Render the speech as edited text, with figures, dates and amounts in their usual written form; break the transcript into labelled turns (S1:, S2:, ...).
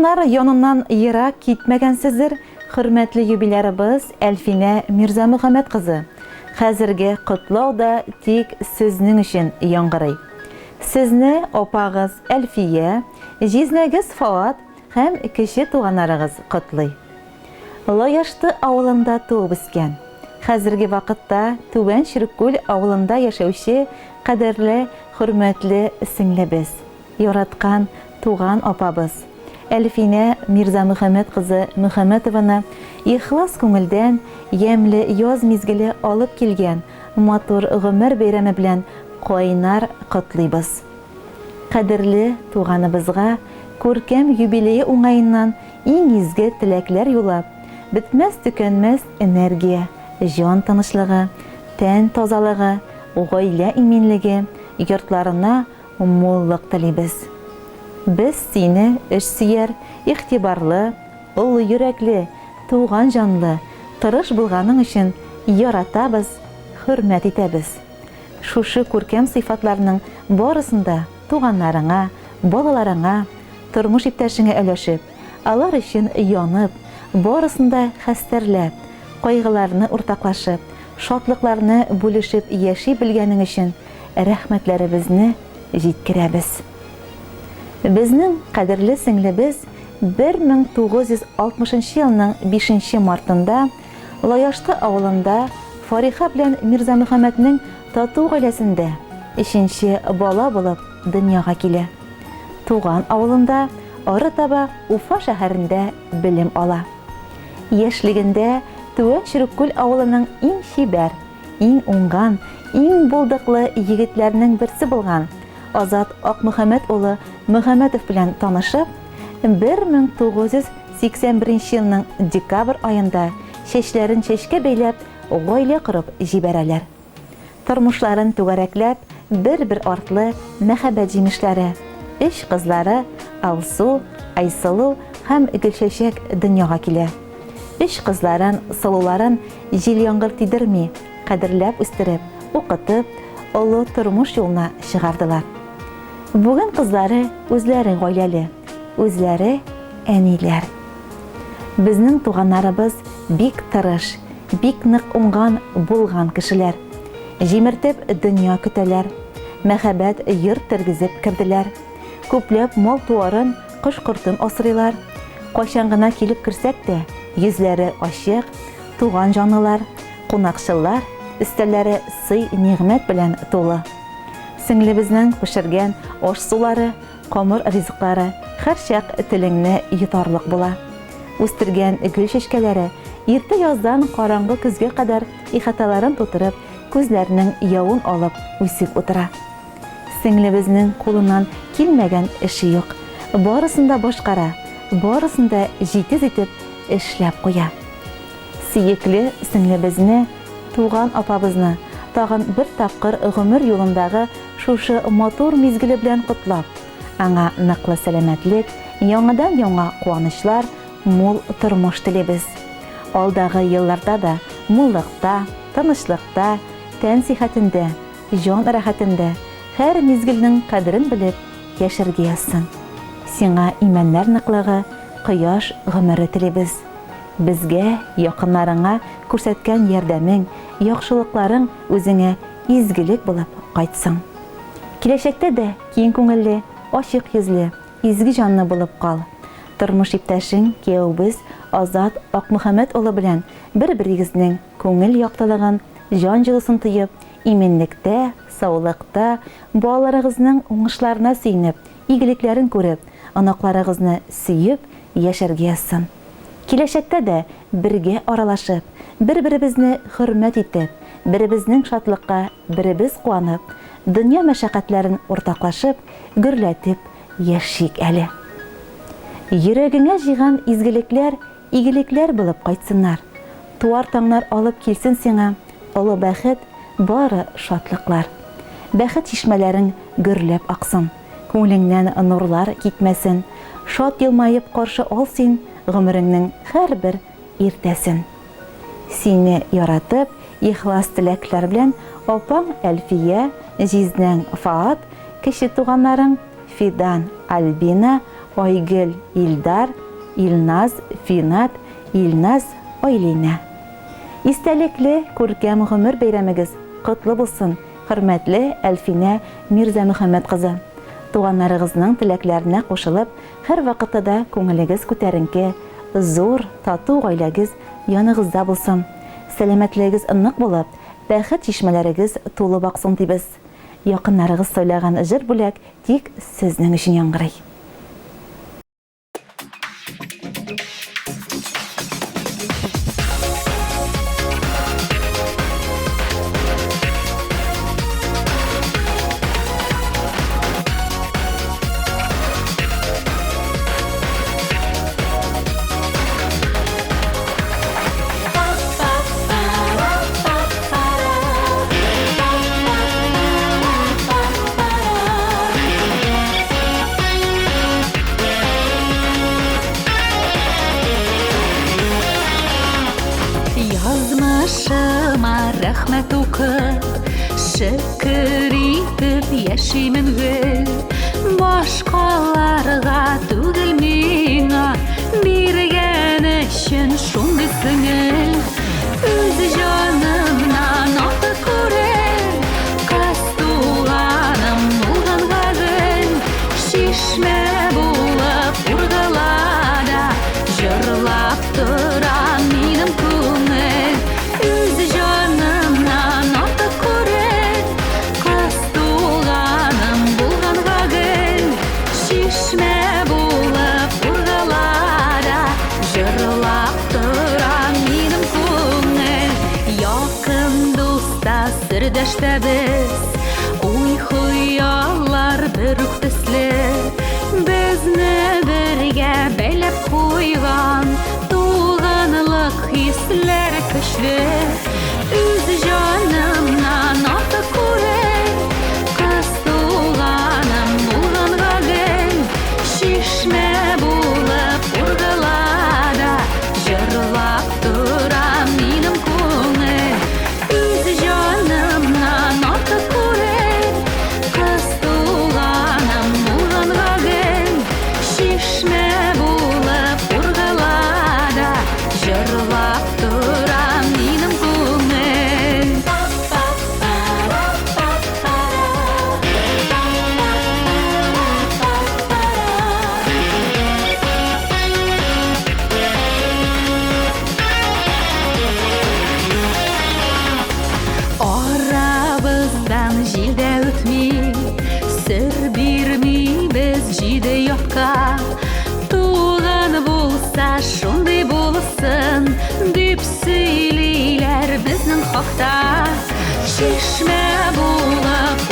S1: Туганнар янынан ерак китмәгәнсездер, хөрмәтле юбилярыбыз Әлфинә Мирзамөхәммәд кызы. Хәзерге котлау да тик сезнең өчен яңгырый. Сезне опагыз Әлфия, җизнәгез Фауат һәм кече туганнарыгыз котлый. Лояшты авылында туып үскән. Хәзерге вакытта Түбән Чиркүл авылында яшәүче кадерле, хөрмәтле сеңлебез, яраткан туган апабыз Әлфинә Мирзамөхәммәд кызы Мөхәммәтованы ихлас күңелдән ямьле яз мизгеле алып килгән матур гомер бәйрәме белән кайнар котлыйбыз. Кадерле туганыбызга күркәм юбилее уңаеннан иң изге теләкләр юлап, бетмәс-төкәнмәс энергия, җан тынычлыгы, тән тазалыгы, гаилә иминлеге, йортларына муллык телибез. Без сине эшсөяр, игътибарлы, олы йөрәкле, туган җанлы, тырыш булганың өчен яратабыз, хөрмәт итәбез. Шушы күркәм сыйфатларның барысында туганнарыңа, балаларыңа, тормыш иптәшеңә өләшеп, алар өчен янып, барысында хәстәрләп, кайгыларны уртаклашып, шатлыкларны бүлешеп яши белгәнең өчен рәхмәтләребезне җиткерәбез. Безнең кадерле сеңлебез 1960 елның 5 мартында Лояшты авылында Фариха белән Мирзамөхәммәднең тату гаиләсендә 3нче бала булып дөньяга килә. Туган авылында арытаба Уфа шәһәрендә белем ала. Яшьлегендә Түбән Чиркүл авылының иң чибәр, иң уңган, иң булдыклы егетләрнең берсе булган Азат Акмөхәммәд улы Мөхәммәтов белән танышып, 1981 елның декабрь айында чәчләрен чәчкә бәйләп, гаилә корып җибәрәләр. Тормышларын түгәрәкләп, бер-бер артлы мәхәббәт җимешләре, 3 кызлары Алсу, Айсылу һәм Гөлчәчәк дөньяга килә. 3 кызларын, сылуларын җил яңгыр тидерми, кадерләп үстереп, укытып, олы тормыш юлына чыгардылар. Бүген кызлары үзләре гаиләле, үзләре әниләр. Безнең туганнарыбыз бик тырыш, бик нык уңган булган кешеләр. Җимертеп дөнья көтәләр, мәхәббәт йорт тергезеп керделәр. Күпләп мал-туарын, кош-кортын асрыйлар. Кайчан гына килеп керсәк тә, йөзләре ачык, туган җанлылар, кунакчылар, өстәлләре сый-нигъмәт белән тулы. Сеңлебезнең пешергән аш-сулары, камыр ризыклары һәрчак телеңне йотарлык була. Үстергән гөл чәчкәләре иртә яздан караңгы көзгә кадәр ихаталарын тутырып, күзләрнең явын алып үсеп утыра. Сеңлебезнең кулыннан килмәгән эше юк. Барысында башкара, барысында җитез итеп эшләп куя. Сөекле сеңлебезне, туган апабызны тагын бер тапкыр гомер юлындагы шушы матур мизгеле белән котлап, аңа ныклы сәламәтлек, яңадан яңа куанычлар, мул тормыш телибез. Алдагы елларда да муллыкта, тынычлыкта, тән сихәтендә, җан рәхәтендә һәр мизгелнең кадерен белеп яшәргә язсын. Сиңа имәннәр ныклыгы, кояш гомере телибез. Безгә, якыннарыңа күрсәткән ярдәмең, яхшылыкларың үзеңә изгелек булып кайтсын. Киләчәктә дә киң күңелле, ачык йөзле, изге җанлы булып кал. Тормыш иптәшең, кияүбез Азат Акмөхәммәд улы белән бер-берегезнең күңел яктылыгын, җан җылысын тоеп, именлектә, саулыкта, балаларыгызның уңышларына сөенеп, игелекләрен күреп, анакларыгызны сөеп яшәргә язсын. Киләчәктә дә бергә аралашып, бер-беребезне хөрмәт итеп, беребезнең шатлыкка беребез куанып, дөнья мәшәкатьләрен уртаклашып, гөрләтеп яшик әле. Йөрәгеңә җыйган изгелекләр, игелекләр булып кайтсыннар. Туар таңнар алып килсен сиңа, олы бәхет, бары шатлыклар. Бәхет чишмәләрең гөрләп аксын, күңелеңнән нурлар китмәсен, шат елмаеп каршы ал син гомереңнең һәрбер иртәсен. Сине яратып, ихлас теләкләр белән апаң Әлфия, җизнәң Фаат, кече туганнарың Фидан, Альбина, Айгөл, Илдар, Илназ, Финат, Илназ, Айлина. Истәлекле күркәм гомер бәйрәмегез котлы булсын, хөрмәтле Әлфинә Мирзамөхәммәд кызы. Туганнарыгызның теләкләренә кушылып, һәр вакытта күңелегез күтәренке, зур, тату гаиләгез яныгызда булсын. Сәламәтлегез нык булып, бәхет чишмәләрегез тулы баксын дибез. Якыннарыгыз сөйләгән җыр бүләк тик сезнең өчен яңгырый.
S2: Yazmışıma rəhmət oqub, şükür etib yaşayımın gül. Başqalarga түгел миңа биргән өчен шундый күңел. Үз җанымнан артык күрер, кыз туганым булган гәзел. Шишмә булып ургылада җырлап тора минем күңел. Үз җанымнан артык күрер, кыз туганым булган гәзел. Шишмә булып ургылада җырлап тора минем күңел. Якын дуста сердәштә без, уй хыяллар бер үк төсле. Безне бергә бәйләп куйган туганлык хисләр көчле. Үз җанымнан артык күрер, кыз туганым булган гәзел. Шишмә булып ургылада җырлап тора минем күңел. Үз җанымнан артык күрер, кыз туганым булган гәзел. Шишмә булып ургылада җырлап тора минем күңел. Арабыздан җил дә үтми, сер бирмибез җиде якка. Туган булса шундый булсын, дип сөйлиләр безнең хакта. Шишмә булып